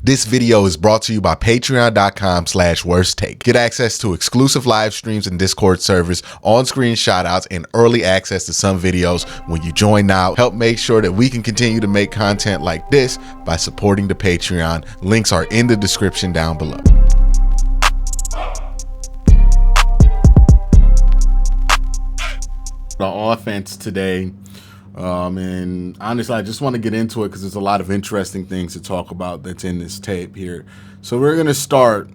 This video is brought to you by patreon.com/worsttake. Get access to exclusive live streams and Discord servers, on-screen shoutouts, and early access to some videos when you join now. Help make sure that we can continue to make content like this by supporting the Patreon. Links are in the description down below. The offense today, and honestly I just want to get into it because there's a lot of interesting things to talk about that's in this tape here. So we're going to start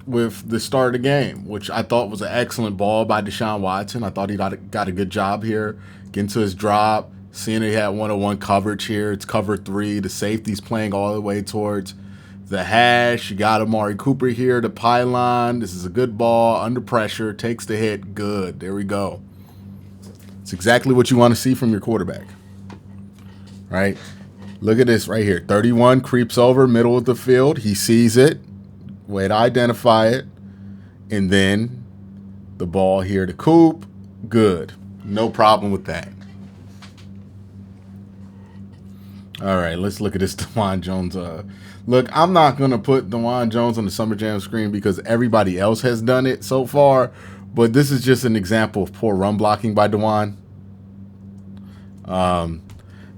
with the start of the game, which I thought was an excellent ball by Deshaun Watson. I thought he got a good job here, getting to his drop, seeing he had one-on-one coverage here. It's cover 3. The safety's playing all the way towards the hash. You got Amari Cooper here, the pylon. This is a good ball, under pressure, takes the hit, good. There we go. It's exactly what you want to see from your quarterback, right? Look at this right here. 31 creeps over, middle of the field. He sees it, way to identify it, and then the ball here to Coop, good. No problem with that. All right, let's look at this DeJuan Jones. Look, I'm not going to put DeJuan Jones on the Summer Jam screen because everybody else has done it so far. But this is just an example of poor run blocking by DeJuan.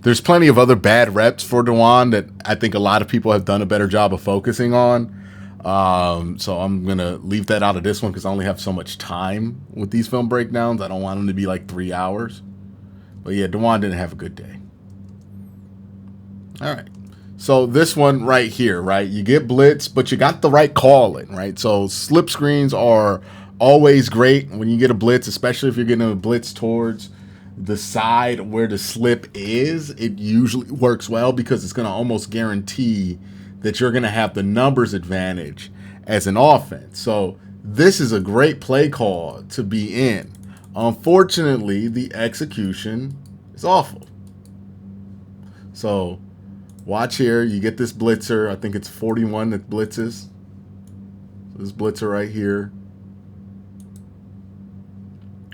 There's plenty of other bad reps for DeJuan that I think a lot of people have done a better job of focusing on. So I'm going to leave that out of this one because I only have so much time with these film breakdowns. I don't want them to be like 3 hours. But yeah, DeJuan didn't have a good day. All right. So this one right here, right? You get blitz, but you got the right call in, right? So slip screens are always great when you get a blitz, especially if you're getting a blitz towards the side where the slip is. It usually works well because it's going to almost guarantee that you're going to have the numbers advantage as an offense. So this is a great play call to be in. Unfortunately, the execution is awful. So watch here. You get this blitzer. I think it's 41 that blitzes. So this blitzer right here.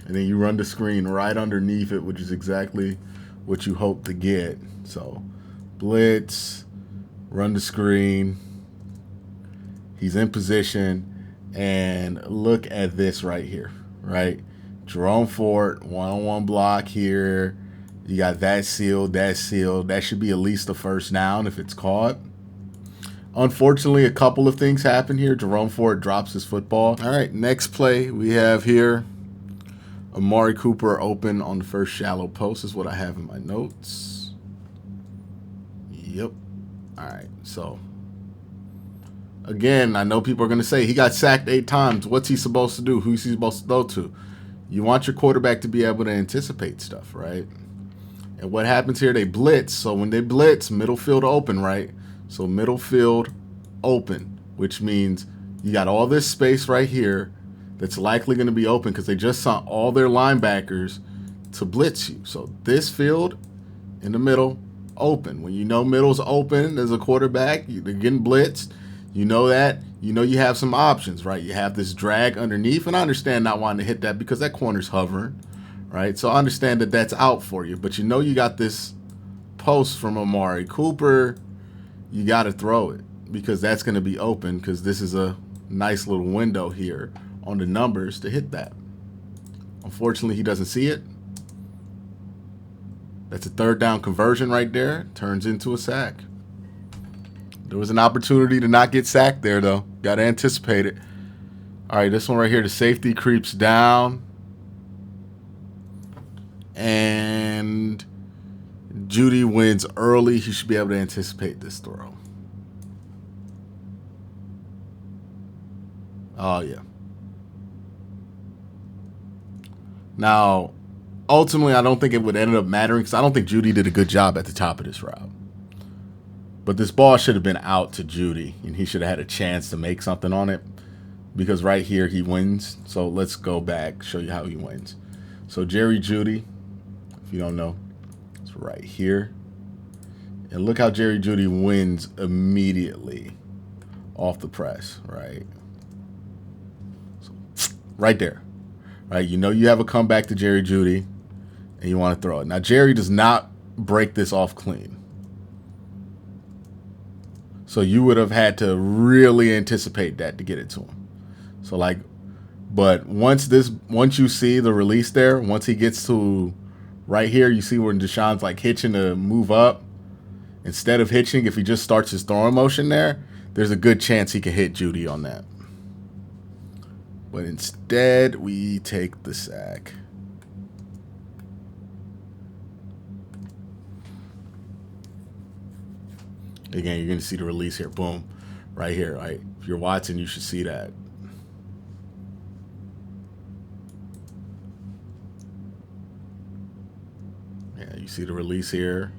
And then you run the screen right underneath it, which is exactly what you hope to get. So blitz, run the screen. He's in position. And look at this right here, right? Jerome Ford, one-on-one block here. You got that sealed, that sealed. That should be at least a first down if it's caught. Unfortunately, a couple of things happen here. Jerome Ford drops his football. All right, next play we have here. Amari Cooper open on the first shallow post is what I have in my notes. Yep. All right. So, again, I know people are going to say he got sacked 8 times. What's he supposed to do? Who's he supposed to throw to? You want your quarterback to be able to anticipate stuff, right? And what happens here, they blitz. So when they blitz, middle field open, right? So middle field open, which means you got all this space right here that's likely going to be open because they just sent all their linebackers to blitz you. So this field in the middle, open. When you know middle's open as a quarterback, they're getting blitzed. You know that. You know you have some options, right? You have this drag underneath, and I understand not wanting to hit that because that corner's hovering, right? So I understand that that's out for you, but you know you got this post from Amari Cooper. You got to throw it because that's going to be open because this is a nice little window here on the numbers to hit that. Unfortunately, he doesn't see it. That's a third down conversion right there. Turns into a sack. There was an opportunity to not get sacked there, though. Got to anticipate it. All right, this one right here, the safety creeps down. And Judy wins early. He should be able to anticipate this throw. Oh, yeah. Now, ultimately, I don't think it would end up mattering because I don't think Judy did a good job at the top of this route. But this ball should have been out to Judy, and he should have had a chance to make something on it because right here he wins. So let's go back, show you how he wins. So Jerry Judy, if you don't know, it's right here. And look how Jerry Judy wins immediately off the press, right? So, right there. Right, you know you have a comeback to Jerry Judy, and you want to throw it. Now, Jerry does not break this off clean. So you would have had to really anticipate that to get it to him. So like, but once you see the release there, once he gets to right here, you see where DESHAUN's like hitching to move up. Instead of hitching, if he just starts his throwing motion there, there's a good chance he can hit Jeudy on that. But instead, we take the sack. Again, you're going to see the release here. Boom. Right here. Right? If you're watching, you should see that. Yeah, you see the release here.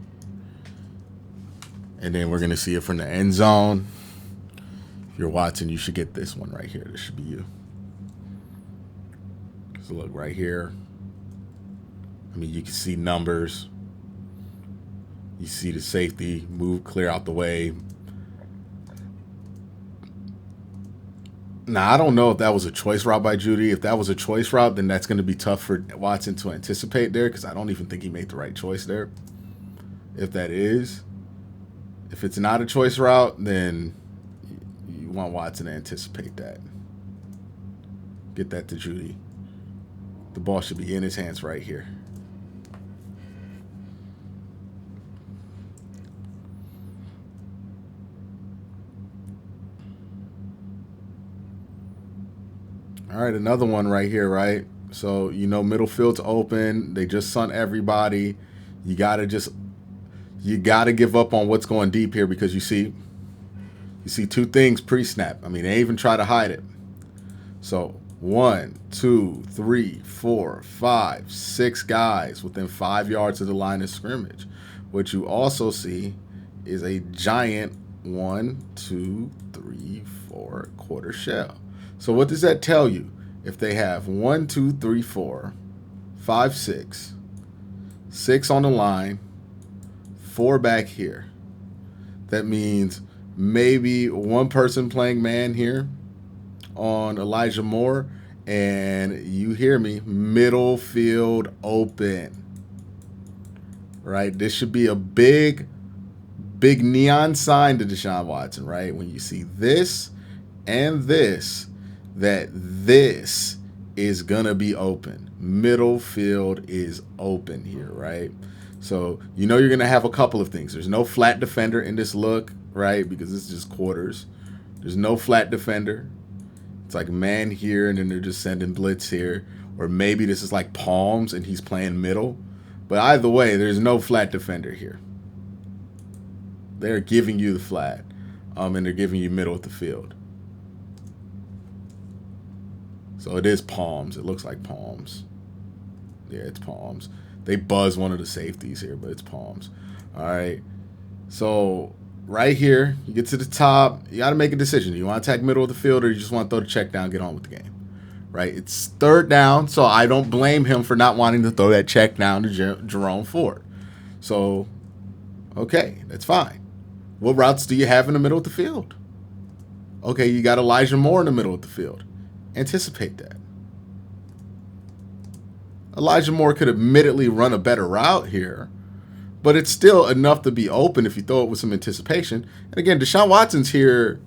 And then we're going to see it from the end zone. If you're watching, you should get this one right here. This should be you. So look right here. I mean, you can see numbers. You see the safety move clear out the way. Now, I don't know if that was a choice route by Jeudy. If that was a choice route, then that's going to be tough for Watson to anticipate there, because I don't even think he made the right choice there. If that is. If it's not a choice route, then you want Watson to anticipate that. Get that to Jeudy. The ball should be in his hands right here. All right, another one right here, right? So, you know, middle field's open. They just sent everybody. You got to give up on what's going deep here, because you see two things pre-snap. I mean, they even try to hide it. So 1, 2, 3, 4, 5, 6 guys within 5 yards of the line of scrimmage. What you also see is a giant 1, 2, 3, 4 quarter shell. So what does that tell you? If they have 1, 2, 3, 4, 5, 6, 6 on the line, 4 back here, that means maybe one person playing man here on Elijah Moore, and you hear me, middle field open. Right? This should be a big neon sign to Deshaun Watson, right? When you see this and this, that this is gonna be open. Middle field is open here, right? So you know you're gonna have a couple of things. There's no flat defender in this look, right? Because this is just quarters. There's no flat defender. It's like man here, and then they're just sending blitz here. Or maybe this is like palms and he's playing middle. But either way, there's no flat defender here. They're giving you the flat, and they're giving you middle of the field. So it is palms. It looks like palms. Yeah, it's palms. They buzz one of the safeties here, but it's palms. All right. So right here, you get to the top. You got to make a decision. Do you want to attack middle of the field, or you just want to throw the check down, get on with the game? Right? It's 3rd down, so I don't blame him for not wanting to throw that check down to Jerome Ford. So, okay, that's fine. What routes do you have in the middle of the field? Okay, you got Elijah Moore in the middle of the field. Anticipate that. Elijah Moore could admittedly run a better route here, but it's still enough to be open if you throw it with some anticipation. And again, Deshaun Watson's here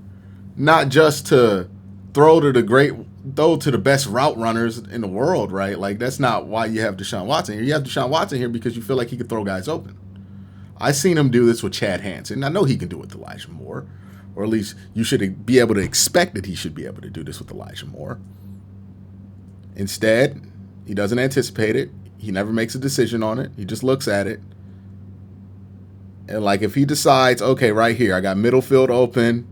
not just to throw to the best route runners in the world, right? Like, that's not why you have Deshaun Watson here. You have Deshaun Watson here because you feel like he can throw guys open. I seen him do this with Chad Hansen. I know he can do it with Elijah Moore. Or at least you should be able to expect that he should be able to do this with Elijah Moore. Instead, he doesn't anticipate it. He never makes a decision on it. He just looks at it. And like if he decides, okay, right here, I got middle field open,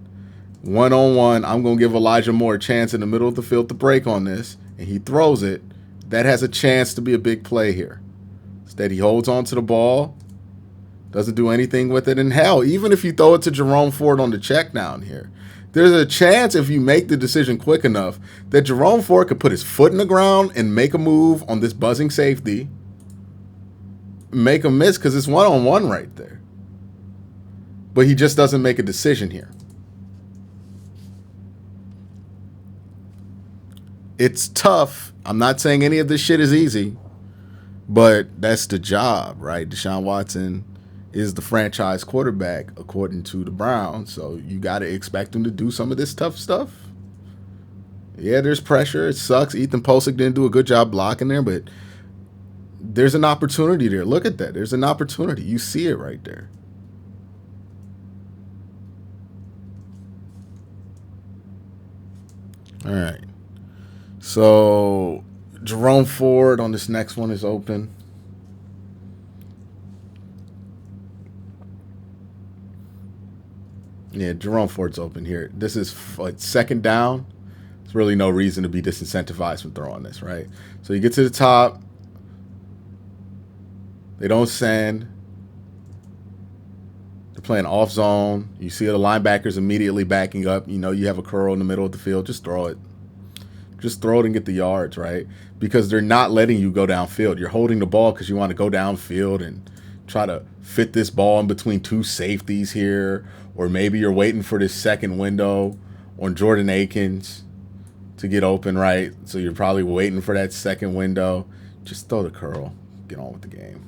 1-on-1, I'm going to give Elijah Moore a chance in the middle of the field to break on this, and he throws it, that has a chance to be a big play here. Instead, he holds on to the ball, doesn't do anything with it. And hell, even if you throw it to Jerome Ford on the check down here, there's a chance if you make the decision quick enough that Jerome Ford could put his foot in the ground and make a move on this buzzing safety, make a miss because it's 1-on-1 right there. But he just doesn't make a decision here. It's tough. I'm not saying any of this shit is easy, but that's the job, right? Deshaun Watson is the franchise quarterback according to the Browns. So you got to expect him to do some of this tough stuff. Yeah, there's pressure. It sucks. Ethan Posick didn't do a good job blocking there, but there's an opportunity there. Look at that. There's an opportunity. You see it right there. All right. So Jerome Ford on this next one is open. Yeah, Jerome Ford's open here. This is second down. There's really no reason to be disincentivized from throwing this, right? So you get to the top. They don't send. They're playing off zone. You see the linebackers immediately backing up. You know you have a curl in the middle of the field. Just throw it. Just throw it and get the yards, right? Because they're not letting you go downfield. You're holding the ball because you want to go downfield and try to fit this ball in between two safeties here. Or maybe you're waiting for this second window on Jordan Akins to get open, right? So you're probably waiting for that second window. Just throw the curl. Get on with the game.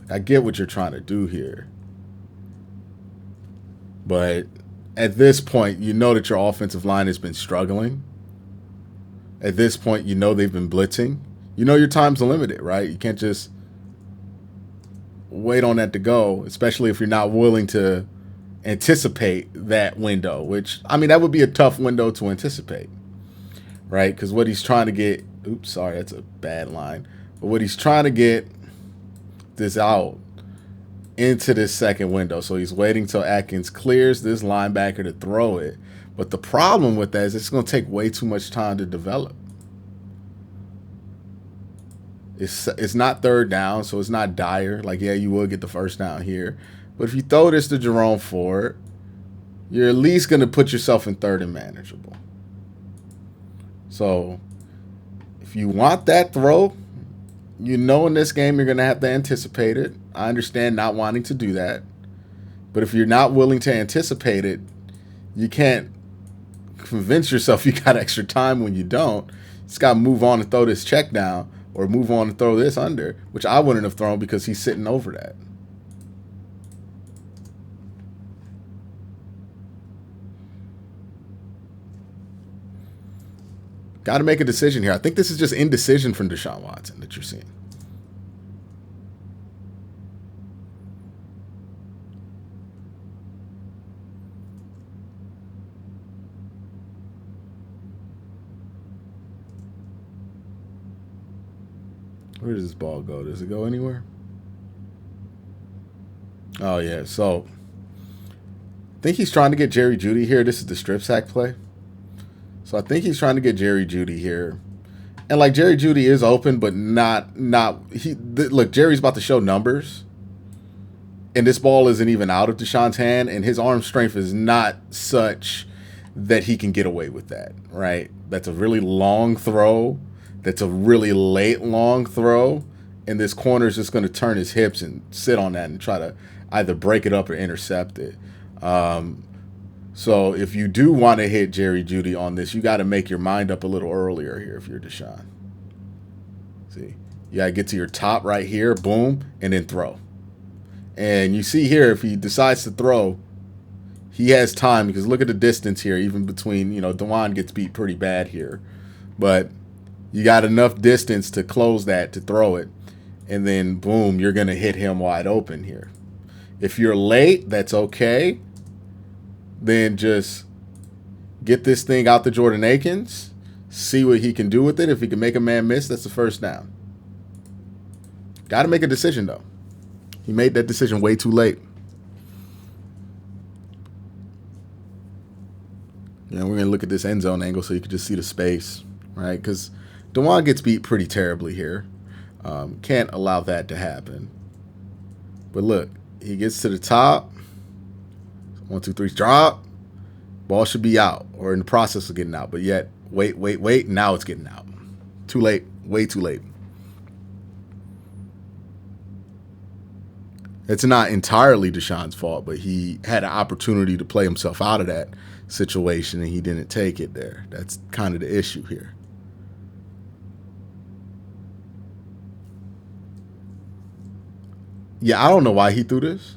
I get what you're trying to do here. But at this point, you know that your offensive line has been struggling. At this point, you know they've been blitzing. You know your time's limited, right? You can't just wait on that to go, especially if you're not willing to anticipate that window, which, I mean, that would be a tough window to anticipate, right? Because what he's trying to get, oops, sorry, that's a bad line. But what he's trying to get this out into this second window. So he's waiting till Atkins clears this linebacker to throw it. But the problem with that is it's going to take way too much time to develop. It's not third down, so it's not dire. Like, yeah, you will get the first down here. But if you throw this to Jerome Ford, you're at least going to put yourself in third and manageable. So if you want that throw, you know in this game you're going to have to anticipate it. I understand not wanting to do that. But if you're not willing to anticipate it, you can't convince yourself you got extra time when you don't. You just got to move on and throw this check down or move on and throw this under, which I wouldn't have thrown because he's sitting over that. Got to make a decision here. I think this is just indecision from Deshaun Watson that you're seeing. Where does this ball go? Does it go anywhere? Oh, yeah. So I think he's trying to get Jerry Jeudy here. This is the strip sack play. So I think he's trying to get Jerry Jeudy here. And, like, Jerry Jeudy is open, but look, Jerry's about to show numbers. And this ball isn't even out of Deshaun's hand. And his arm strength is not such that he can get away with that, right? That's a really long throw. That's a really late long throw. And this corner is just going to turn his hips and sit on that and try to either break it up or intercept it. So if you do want to hit Jerry Jeudy on this, you got to make your mind up a little earlier here if you're Deshaun. See, you got to get to your top right here, boom, and then throw. And you see here, if he decides to throw, he has time because look at the distance here, even between, DeJuan gets beat pretty bad here. But you got enough distance to close that, to throw it. And then, boom, you're going to hit him wide open here. If you're late, that's okay. Then just get this thing out to Jordan Akins, see what he can do with it. If he can make a man miss, that's the first down. Got to make a decision, though. He made that decision way too late. We're going to look at this end zone angle so you can just see the space, right? Because DeJuan gets beat pretty terribly here. Can't allow that to happen. But look, he gets to the top. 1, 2, 3, drop. Ball should be out or in the process of getting out. But yet, wait. Now it's getting out. Too late. Way too late. It's not entirely Deshaun's fault, but he had an opportunity to play himself out of that situation, and he didn't take it there. That's kind of the issue here. Yeah, I don't know why he threw this.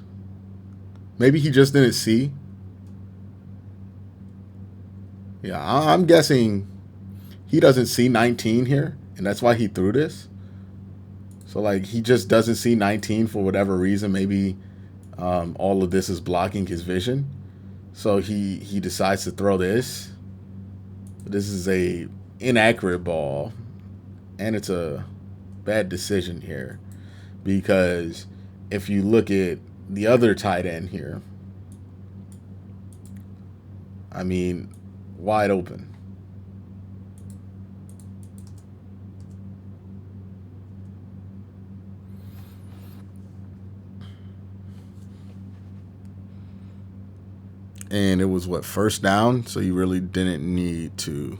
Maybe he just didn't see. Yeah, I'm guessing he doesn't see 19 here, and that's why he threw this. So, like, he just doesn't see 19 for whatever reason. Maybe all of this is blocking his vision. So he decides to throw this. This is a inaccurate ball, and it's a bad decision here because if you look at the other tight end here, I mean, wide open. And it was what, first down? So you really didn't need to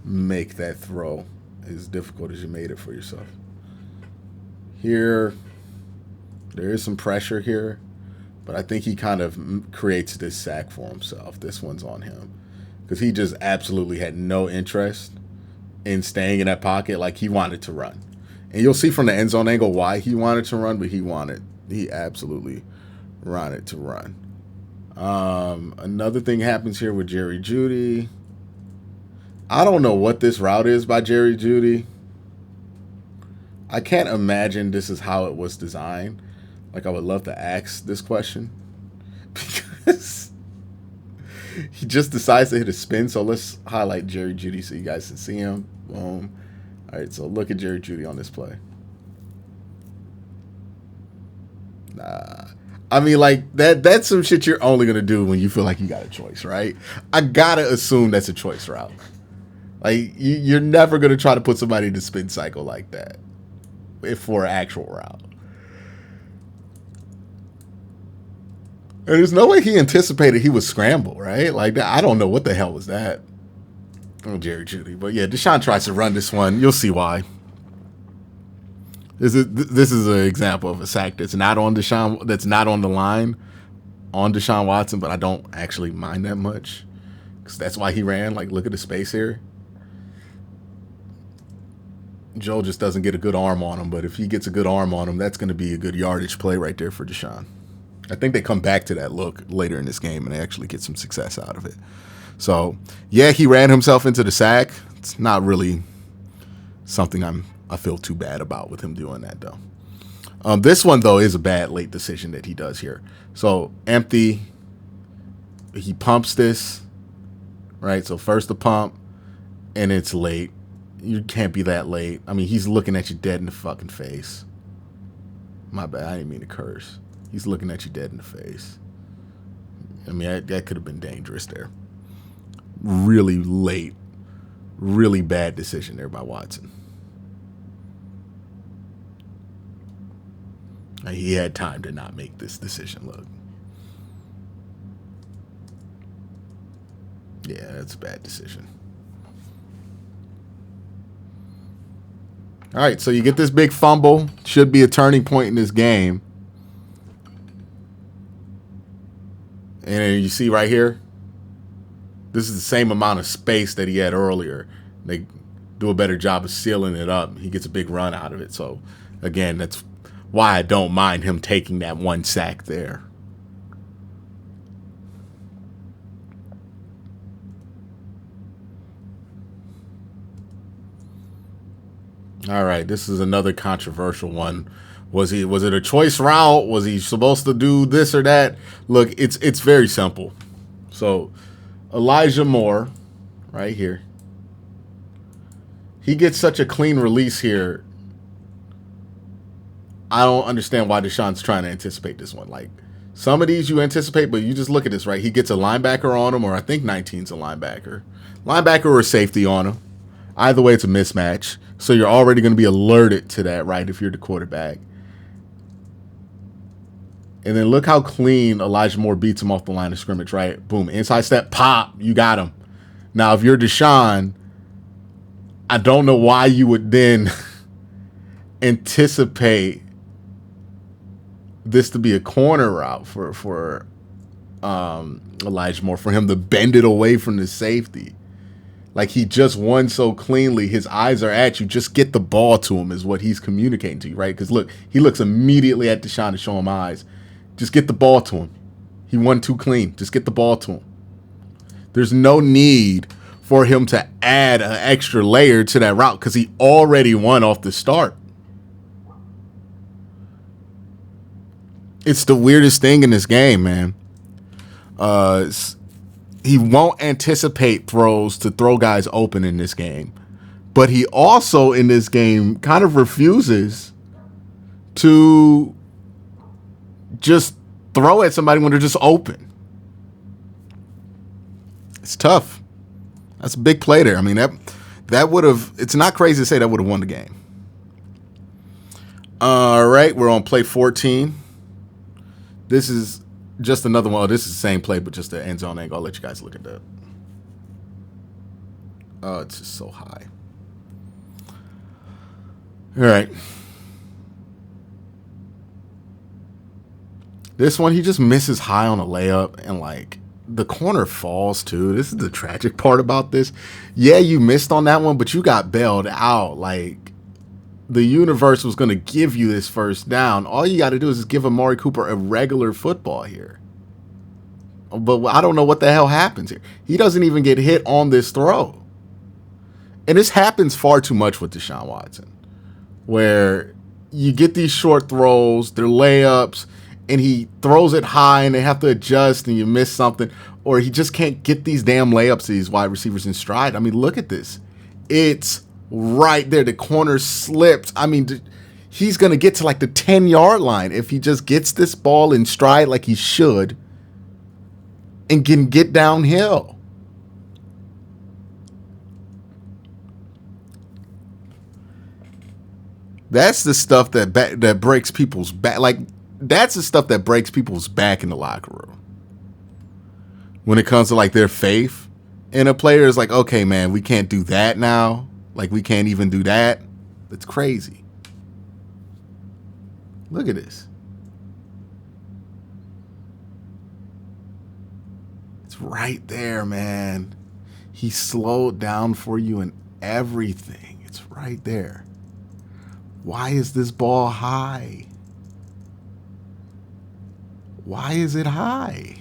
make that throw as difficult as you made it for yourself. Here, there is some pressure here, but I think he kind of creates this sack for himself. This one's on him because he just absolutely had no interest in staying in that pocket. Like, he wanted to run. And you'll see from the end zone angle why he wanted to run, but he absolutely wanted to run. Another thing happens here with Jerry Jeudy. I don't know what this route is by Jerry Jeudy. I can't imagine this is how it was designed. Like, I would love to ask this question because he just decides to hit a spin. So let's highlight Jerry Jeudy so you guys can see him. Boom. All right, so look at Jerry Jeudy on this play. I mean, like, that's some shit you're only going to do when you feel like you got a choice, right? I got to assume that's a choice route. Like, you're never going to try to put somebody in the spin cycle like that for an actual route. And there's no way he anticipated he would scramble, right? Like, I don't know what the hell was that. Oh, Jerry Jeudy. But yeah, DESHAUN tries to run this one. You'll see why. This is an example of a sack that's not on DESHAUN, that's not on the line on Deshaun Watson, but I don't actually mind that much because that's why he ran. Like, look at the space here. Joe just doesn't get a good arm on him, but if he gets a good arm on him, that's going to be a good yardage play right there for DESHAUN. I think they come back to that look later in this game and they actually get some success out of it. So, yeah, he ran himself into the sack. It's not really something I feel too bad about with him doing that, though. This one, though, is a bad late decision that he does here. So, empty. He pumps this, right? So, first the pump, and it's late. You can't be that late. I mean, he's looking at you dead in the fucking face. My bad. I didn't mean to curse. He's looking at you dead in the face. I mean, that could have been dangerous there. Really late. Really bad decision there by Watson. He had time to not make this decision, look. Yeah, that's a bad decision. All right, so you get this big fumble. Should be a turning point in this game. And you see right here, this is the same amount of space that he had earlier. They do a better job of sealing it up. He gets a big run out of it. So, again, that's why I don't mind him taking that one sack there. All right, this is another controversial one. Was it a choice route? Was he supposed to do this or that? Look, it's very simple. So, Elijah Moore, right here. He gets such a clean release here. I don't understand why DESHAUN's trying to anticipate this one. Like, some of these you anticipate, but you just look at this, right? He gets a linebacker on him, or I think 19's a linebacker. Linebacker or safety on him. Either way, it's a mismatch. So you're already going to be alerted to that, right, if you're the quarterback. And then look how clean Elijah Moore beats him off the line of scrimmage, right? Boom, inside step, pop, you got him. Now, if you're DESHAUN, I don't know why you would then anticipate this to be a corner route for Elijah Moore, for him to bend it away from the safety. Like he just won so cleanly. His eyes are at you. Just get the ball to him is what he's communicating to you, right? Because look, he looks immediately at DESHAUN to show him eyes. Just get the ball to him. He won too clean. Just get the ball to him. There's no need for him to add an extra layer to that route because he already won off the start. It's the weirdest thing in this game, man. He won't anticipate throws to throw guys open in this game. But he also, in this game, kind of refuses to just throw at somebody when they're just open. It's tough. That's a big play there. I mean, that would have, it's not crazy to say that would have won the game. All right, we're on play 14. This is just another one. Oh, this is the same play, but just the end zone angle. I'll let you guys look at that. Oh, it's just so high. All right. This one, he just misses high on a layup, and like the corner falls too. This is the tragic part about this. Yeah, you missed on that one, but you got bailed out. Like the universe was going to give you this first down. All you got to do is just give Amari Cooper a regular football here. But I don't know what the hell happens here. He doesn't even get hit on this throw. And this happens far too much with Deshaun Watson, where you get these short throws, they're layups, and he throws it high and they have to adjust and you miss something, or he just can't get these damn layups to these wide receivers in stride. I mean, look at this. It's right there. The corner slipped. I mean, he's going to get to like the 10-yard line if he just gets this ball in stride like he should and can get downhill. That's the stuff that breaks people's back. Like, that's the stuff that breaks people's back in the locker room. When it comes to like their faith in a player, is like, okay, man, we can't do that now. Like, we can't even do that. It's crazy. Look at this. It's right there, man. He slowed down for you and everything. It's right there. Why is this ball high? Why is it high?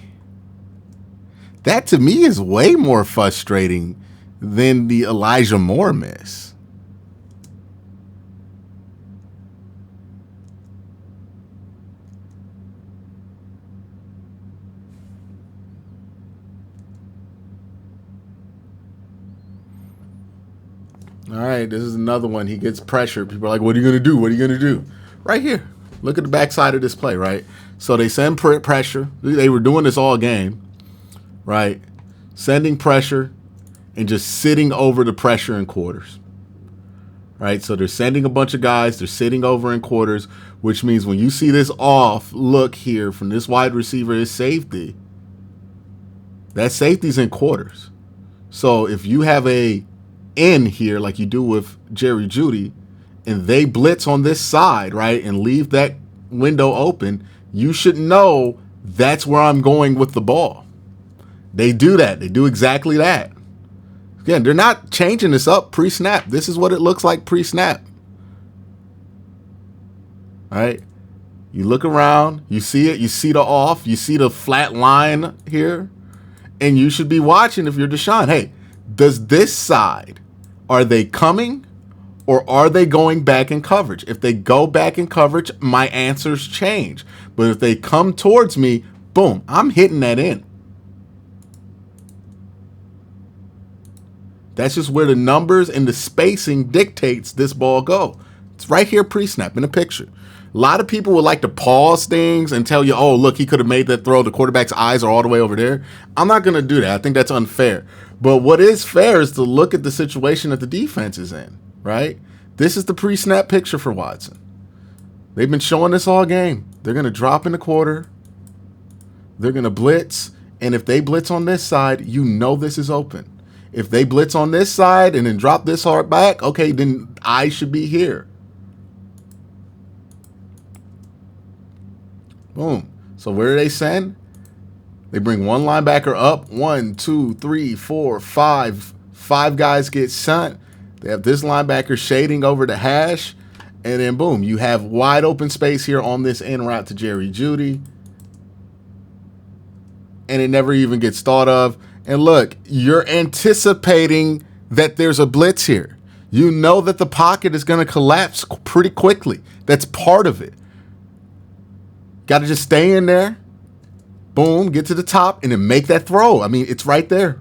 That to me is way more frustrating than the Elijah Moore miss. All right, this is another one. He gets pressured. People are like, what are you going to do? What are you going to do? Right here. Look at the backside of this play, right? So they send pressure. They were doing this all game, right? Sending pressure and just sitting over the pressure in quarters, right? So they're sending a bunch of guys. They're sitting over in quarters, which means when you see this off look here from this wide receiver, his safety, that safety's in quarters. So if you have a in here like you do with Jerry Jeudy and they blitz on this side, right, and leave that window open, you should know that's where I'm going with the ball. They do that. They do exactly that. Again, they're not changing this up pre-snap. This is what it looks like pre-snap. All right. You look around, you see it, you see the off, you see the flat line here, and you should be watching if you're DESHAUN. Hey, does this side, are they coming or are they going back in coverage? If they go back in coverage, my answers change. But if they come towards me, boom, I'm hitting that in. That's just where the numbers and the spacing dictates this ball go. It's right here pre-snap in the picture. A lot of people would like to pause things and tell you, oh, look, he could have made that throw. The quarterback's eyes are all the way over there. I'm not going to do that. I think that's unfair. But what is fair is to look at the situation that the defense is in, right? This is the pre-snap picture for Watson. They've been showing this all game. They're going to drop in the quarter. They're going to blitz. And if they blitz on this side, you know this is open. If they blitz on this side and then drop this hard back, okay, then I should be here. Boom. So where do they send? They bring one linebacker up. 1, 2, 3, 4, 5, 5 guys get sent. They have this linebacker shading over the hash. And then, boom, you have wide open space here on this in route to Jerry Jeudy. And it never even gets thought of. And look, you're anticipating that there's a blitz here. You know that the pocket is going to collapse pretty quickly. That's part of it. Got to just stay in there. Boom, get to the top, and then make that throw. I mean, it's right there.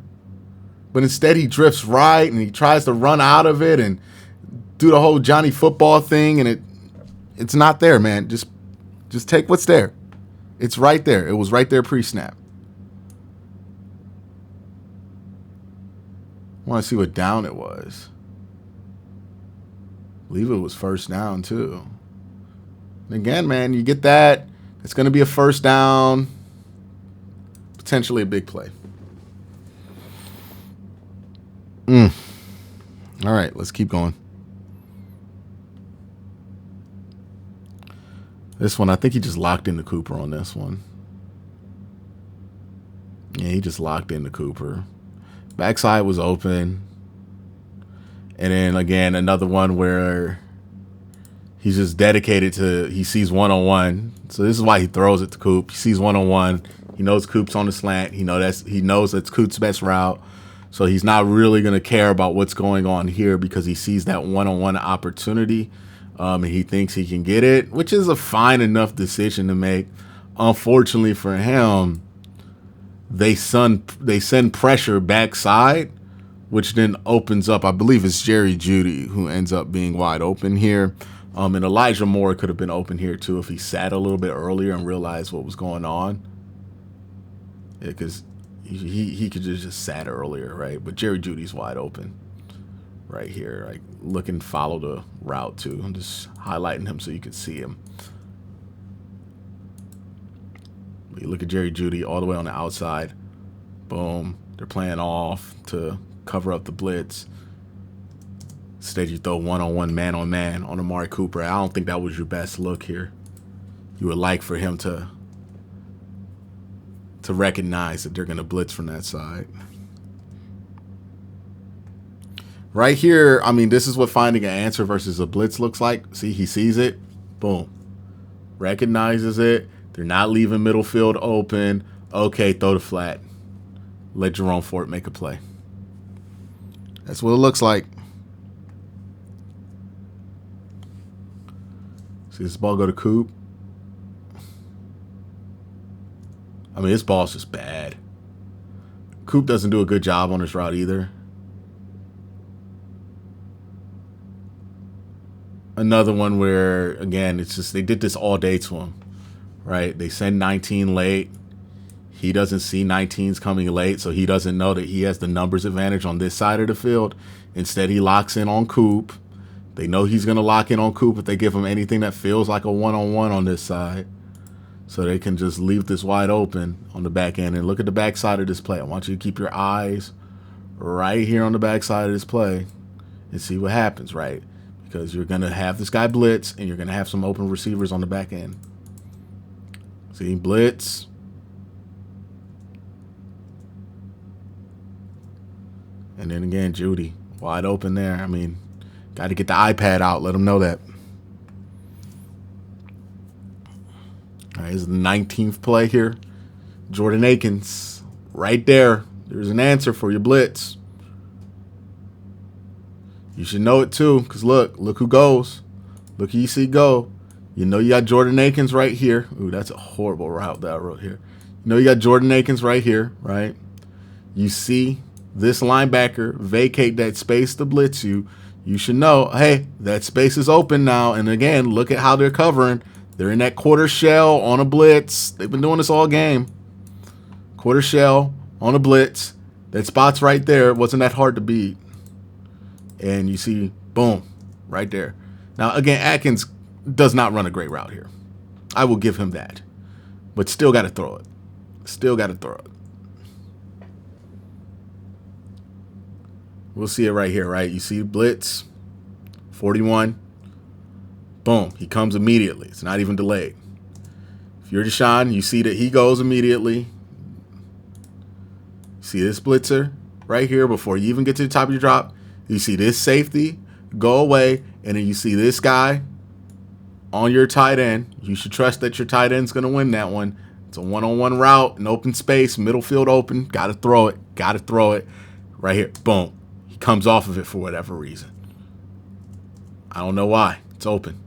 But instead, he drifts right, and he tries to run out of it and do the whole Johnny football thing, and it's not there, man. Just take what's there. It's right there. It was right there pre-snap. I want to see what down it was. I believe it was first down, too. And again, man, you get that. It's going to be a first down. Potentially a big play. All right, let's keep going. This one, I think he just locked into Cooper on this one. Yeah, he just locked into Cooper. Backside was open. And then, again, another one where he's just dedicated to, he sees one-on-one. So this is why he throws it to Coop. He sees one-on-one. He knows Coop's on the slant. He knows that's Coop's best route. So he's not really going to care about what's going on here because he sees that one-on-one opportunity. And he thinks he can get it, which is a fine enough decision to make. Unfortunately for him, they send pressure backside, which then opens up, I believe it's Jerry Jeudy who ends up being wide open here. And Elijah Moore could have been open here too if he sat a little bit earlier and realized what was going on. Yeah, because he could just sat earlier, right? But Jerry Judy's wide open right here. Like, look and follow the route too. I'm just highlighting him so you can see him. You look at Jerry Jeudy all the way on the outside. Boom. They're playing off to cover up the blitz. Instead, you throw one-on-one, man-on-man on Amari Cooper. I don't think that was your best look here. You would like for him to recognize that they're going to blitz from that side. Right here, I mean, this is what finding an answer versus a blitz looks like. See, he sees it. Boom. Recognizes it. They're not leaving middle field open. Okay, throw the flat. Let Jerome Fort make a play. That's what it looks like. See this ball go to Coop. I mean, this ball's just bad. Coop doesn't do a good job on this route either. Another one where, again, it's just they did this all day to him, right? They send 19 late. He doesn't see 19s coming late, so he doesn't know that he has the numbers advantage on this side of the field. Instead, he locks in on Coop. They know he's going to lock in on Coop if they give him anything that feels like a one-on-one on this side. So they can just leave this wide open on the back end. And look at the back side of this play. I want you to keep your eyes right here on the back side of this play and see what happens, right? Because you're going to have this guy blitz, and you're going to have some open receivers on the back end. See, blitz. And then again, Jeudy, wide open there. I mean, got to get the iPad out. Let him know that. All right, here's the 19th play here. Jordan Akins, right there. There's an answer for your blitz. You should know it too, because look who goes. Look who you see go. You know you got Jordan Akins right here. Ooh, that's a horrible route that I wrote here. You know you got Jordan Akins right here, right? You see this linebacker vacate that space to blitz you. You should know, hey, that space is open now. And again, look at how they're covering. They're in that quarter shell on a blitz. They've been doing this all game. Quarter shell on a blitz. That spot's right there. It wasn't that hard to beat. And you see, boom, right there. Now, again, Atkins does not run a great route here. I will give him that. But still got to throw it. Still got to throw it. We'll see it right here, right? You see blitz, 41. Boom, he comes immediately. It's not even delayed. If you're DESHAUN, you see that he goes immediately. See this blitzer? right here before you even get to the top of your drop, you see this safety go away, and then you see this guy on your tight end. You should trust that your tight end's going to win that one. It's a one-on-one route, an open space, middle field open. Got to throw it. Got to throw it. Right here. Boom. He comes off of it for whatever reason. I don't know why. It's open.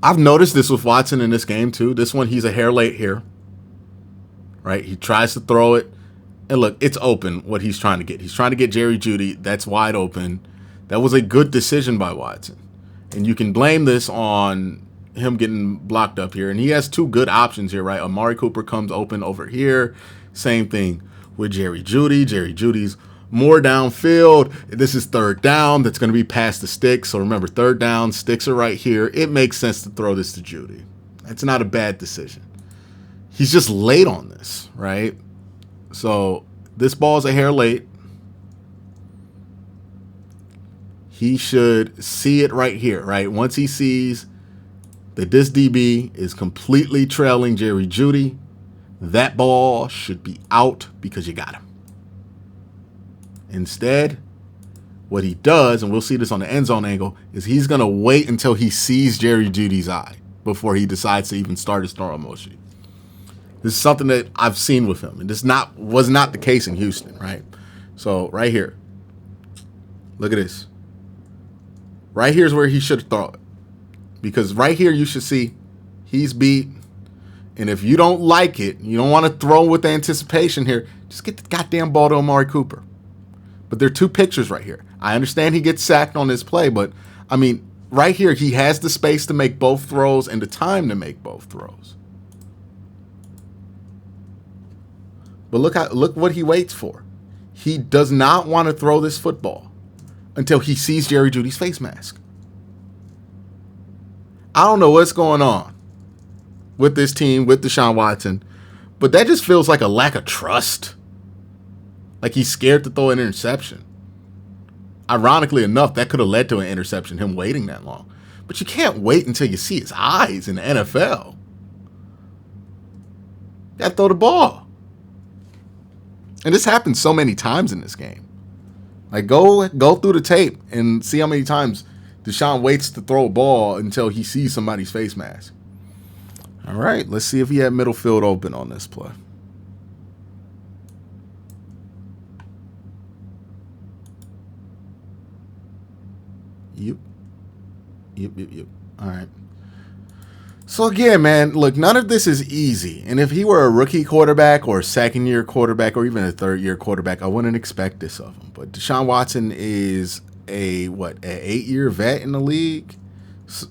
I've noticed this with Watson in this game too. This one, he's a hair late here. Right? He tries to throw it. And look, it's open what he's trying to get. He's trying to get Jerry Jeudy. That's wide open. That was a good decision by Watson. And you can blame this on him getting blocked up here. And he has two good options here, right? Amari Cooper comes open over here. Same thing with Jerry Jeudy. Jerry Jeudy's more downfield. This is third down. That's going to be past the sticks. So remember, third down, sticks are right here. It makes sense to throw this to Jeudy. That's not a bad decision. He's just late on this, right? So this ball's a hair late. He should see it right here, right? Once he sees that this DB is completely trailing Jerry Jeudy, that ball should be out because you got him. Instead, what he does, and we'll see this on the end zone angle, is he's going to wait until he sees Jerry Jeudy's eye before he decides to even start his throw motion. This is something that I've seen with him, and this was not the case in Houston, right? So right here, look at this. Right here's where he should throw it, because right here you should see he's beat, and if you don't like it, you don't want to throw with the anticipation here, just get the goddamn ball to Amari Cooper. But there are two pictures right here. I understand he gets sacked on this play, but I mean, right here he has the space to make both throws and the time to make both throws. But look what he waits for. He does not want to throw this football until he sees Jerry Jeudy's face mask. I don't know what's going on with this team, with Deshaun Watson, but that just feels like a lack of trust. Like he's scared to throw an interception. Ironically enough, that could have led to an interception, him waiting that long. But you can't wait until you see his eyes in the NFL. You got to throw the ball. And this happens so many times in this game. Like, go through the tape and see how many times Deshaun waits to throw a ball until he sees somebody's face mask. All right, let's see if he had middle field open on this play. Yep. All right. So again, man, look, none of this is easy. And if he were a rookie quarterback or a second-year quarterback or even a third-year quarterback, I wouldn't expect this of him. But Deshaun Watson is an 8-year vet in the league,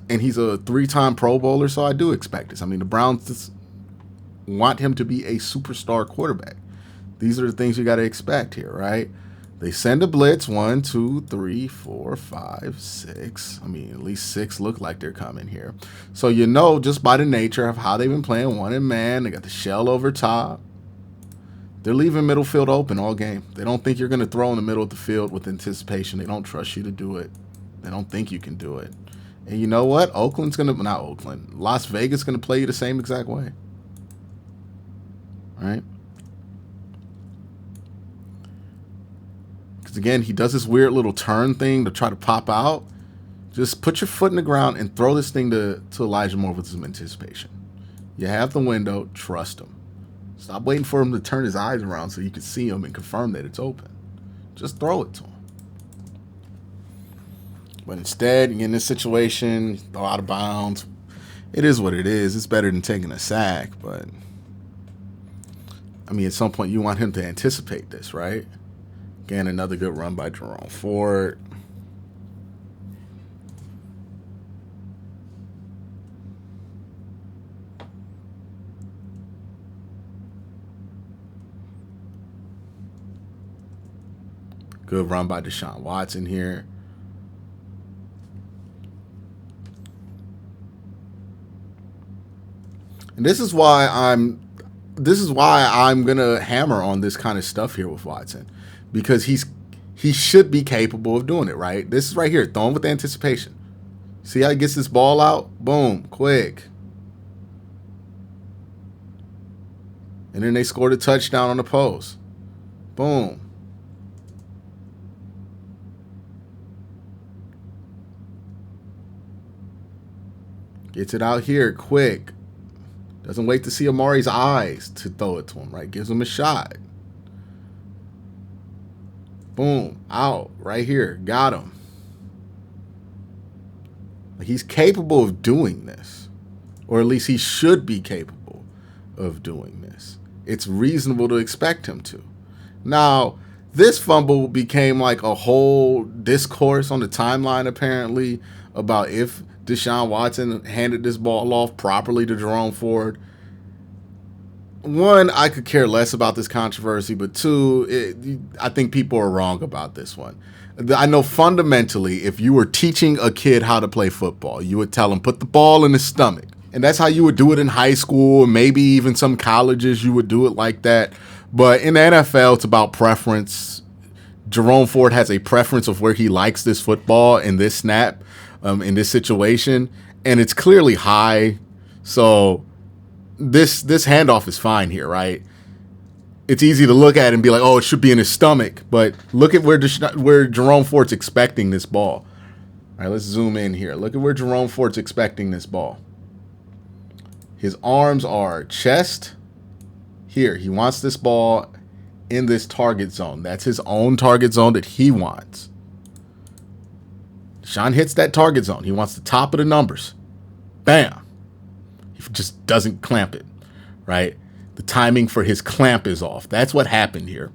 and he's a 3-time Pro Bowler, so I do expect this. I mean, the Browns want him to be a superstar quarterback. These are the things you got to expect here, right? They send a blitz, 1, 2, 3, 4, 5, 6. I mean, at least 6 look like they're coming here. So you know just by the nature of how they've been playing one and man, they got the shell over top. They're leaving middle field open all game. They don't think you're going to throw in the middle of the field with anticipation. They don't trust you to do it. They don't think you can do it. And you know what? Las Vegas is going to play you the same exact way. All right? Because again, he does this weird little turn thing to try to pop out. Just put your foot in the ground and throw this thing to Elijah Moore with some anticipation. You have the window. Trust him. Stop waiting for him to turn his eyes around so you can see him and confirm that it's open. Just throw it to him. But instead, in this situation, throw out of bounds. It is what it is. It's better than taking a sack, but I mean, at some point, you want him to anticipate this, right? Again, another good run by Jerome Ford. Good run by Deshaun Watson here. And this is why I'm gonna hammer on this kind of stuff here with Watson. Because he should be capable of doing it, right? This is right here, throwing with anticipation. See how he gets this ball out? Boom, quick. And then they scored a touchdown on the post. Boom. Gets it out here quick. Doesn't wait to see Amari's eyes to throw it to him, right? Gives him a shot. Boom. Out. Right here. Got him. He's capable of doing this. Or at least he should be capable of doing this. It's reasonable to expect him to. Now, this fumble became like a whole discourse on the timeline, apparently, about if Deshaun Watson handed this ball off properly to Jerome Ford. One, I could care less about this controversy, but two, I think people are wrong about this one. I know fundamentally, if you were teaching a kid how to play football, you would tell him, put the ball in his stomach. And that's how you would do it in high school, maybe even some colleges, you would do it like that. But in the NFL, it's about preference. Jerome Ford has a preference of where he likes this football in this snap, in this situation, and it's clearly high. So this handoff is fine here, right? It's easy to look at and be like, oh, it should be in his stomach. But look at where Jerome Ford's expecting this ball. All right, let's zoom in here. Look at where Jerome Ford's expecting this ball. His arms are chest. Here, he wants this ball in this target zone. That's his own target zone that he wants. Deshaun hits that target zone. He wants the top of the numbers. Bam. He just doesn't clamp it, right? The timing for his clamp is off. That's what happened here.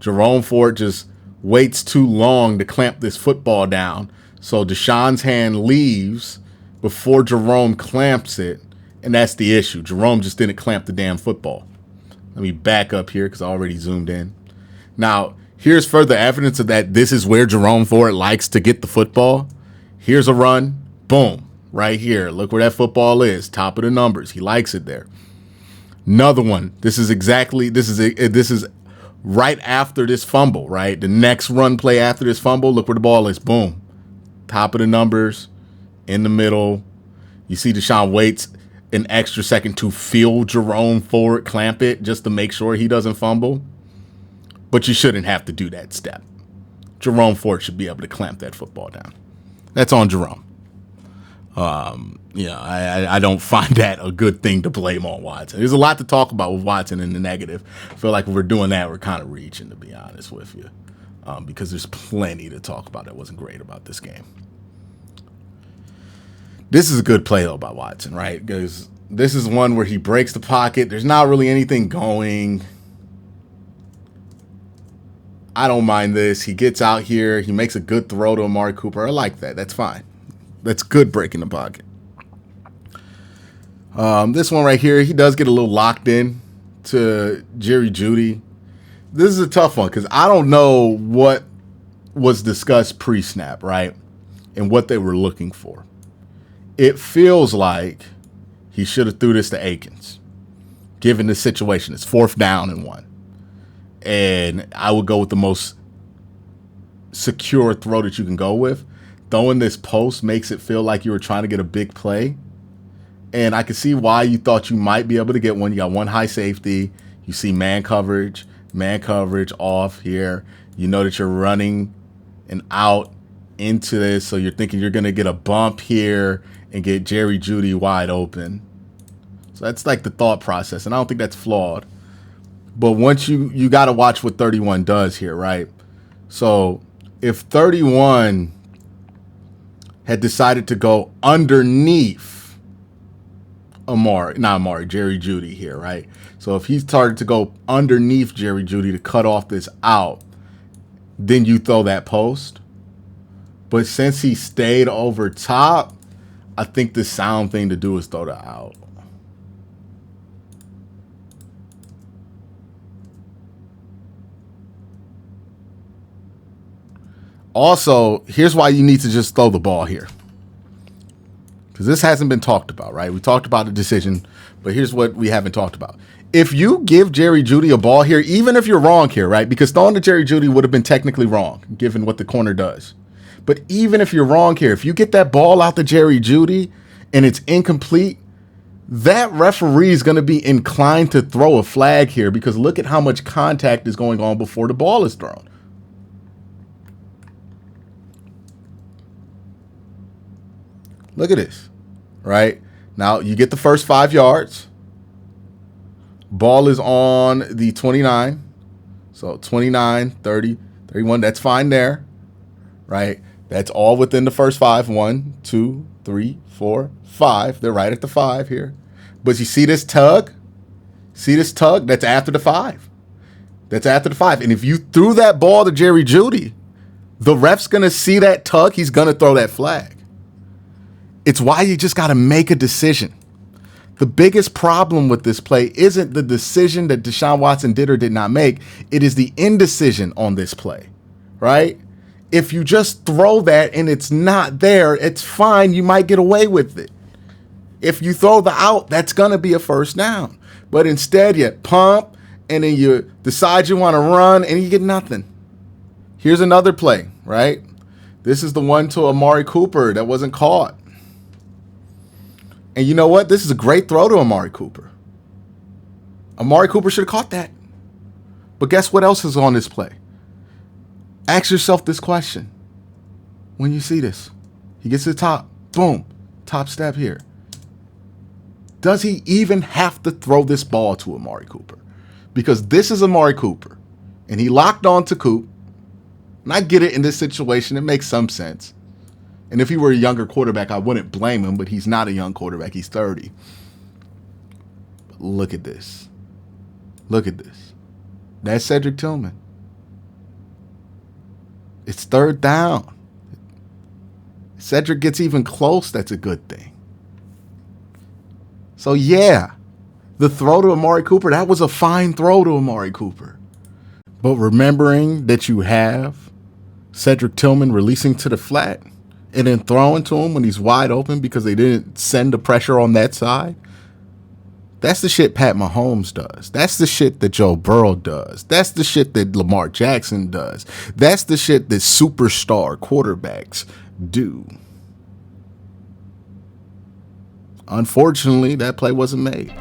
Jerome Ford just waits too long to clamp this football down. So Deshaun's hand leaves before Jerome clamps it. And that's the issue. Jerome just didn't clamp the damn football. Let me back up here because I already zoomed in. Now, here's further evidence of that. This is where Jerome Ford likes to get the football. Here's a run. Boom. Right here. Look where that football is. Top of the numbers. He likes it there. Another one. This is right after this fumble, right? The next run play after this fumble. Look where the ball is. Boom. Top of the numbers. In the middle. You see Deshaun waits an extra second to feel Jerome Ford clamp it just to make sure he doesn't fumble. But you shouldn't have to do that step. Jerome Ford should be able to clamp that football down. That's on Jerome. I don't find that a good thing to blame on Watson. There's a lot to talk about with Watson in the negative. I feel like if we're doing that, we're kind of reaching, to be honest with you. Because there's plenty to talk about that wasn't great about this game. This is a good play, though, by Watson, right? Because this is one where he breaks the pocket. There's not really anything going. I don't mind this. He gets out here. He makes a good throw to Amari Cooper. I like that. That's fine. That's good breaking the pocket. This one right here, he does get a little locked in to Jerry Jeudy. This is a tough one because I don't know what was discussed pre-snap, right? And what they were looking for. It feels like he should have threw this to Akins, given the situation. It's 4th down and 1. And I would go with the most secure throw that you can go with. Throwing this post makes it feel like you were trying to get a big play. And I can see why you thought you might be able to get one. You got one high safety. You see man coverage off here. You know that you're running and out into this. So you're thinking you're going to get a bump here and get Jerry Jeudy wide open. So that's like the thought process. And I don't think that's flawed. But once you got to watch what 31 does here, right? So if 31 had decided to go underneath Jerry Jeudy here, right? So if he started to go underneath Jerry Jeudy to cut off this out, then you throw that post. But since he stayed over top, I think the sound thing to do is throw the out. Also, here's why you need to just throw the ball here. Because this hasn't been talked about, right? We talked about the decision, but here's what we haven't talked about. If you give Jerry Jeudy a ball here, even if you're wrong here, right? Because throwing to Jerry Jeudy would have been technically wrong, given what the corner does. But even if you're wrong here, if you get that ball out to Jerry Jeudy and it's incomplete, that referee is going to be inclined to throw a flag here because look at how much contact is going on before the ball is thrown. Look at this, right? Now you get the first 5 yards. Ball is on the 29. So 29, 30, 31, that's fine there, right? That's all within the first 5. 1, 2, 3, 4, 5. They're right at the 5 here. But you see this tug? See this tug? That's after the 5. That's after the 5. And if you threw that ball to Jerry Jeudy, the ref's going to see that tug. He's going to throw that flag. It's why you just got to make a decision. The biggest problem with this play isn't the decision that Deshaun Watson did or did not make. It is the indecision on this play, right? If you just throw that and it's not there, it's fine. You might get away with it. If you throw the out, that's going to be a first down. But instead, you pump and then you decide you want to run and you get nothing. Here's another play, right? This is the one to Amari Cooper that wasn't caught. And you know what? This is a great throw to Amari Cooper. Amari Cooper should have caught that. But guess what else is on this play? Ask yourself this question. When you see this, he gets to the top. Boom. Top step here. Does he even have to throw this ball to Amari Cooper? Because this is Amari Cooper. And he locked on to Coop. And I get it in this situation. It makes some sense. And if he were a younger quarterback, I wouldn't blame him, but he's not a young quarterback. He's 30. But look at this. Look at this. That's Cedric Tillman. It's third down. Cedric gets even close. That's a good thing. So, yeah, the throw to Amari Cooper, that was a fine throw to Amari Cooper. But remembering that you have Cedric Tillman releasing to the flat, and then throwing to him when he's wide open because they didn't send the pressure on that side. That's the shit Pat Mahomes does. That's the shit that Joe Burrow does. That's the shit that Lamar Jackson does. That's the shit that superstar quarterbacks do. Unfortunately, that play wasn't made.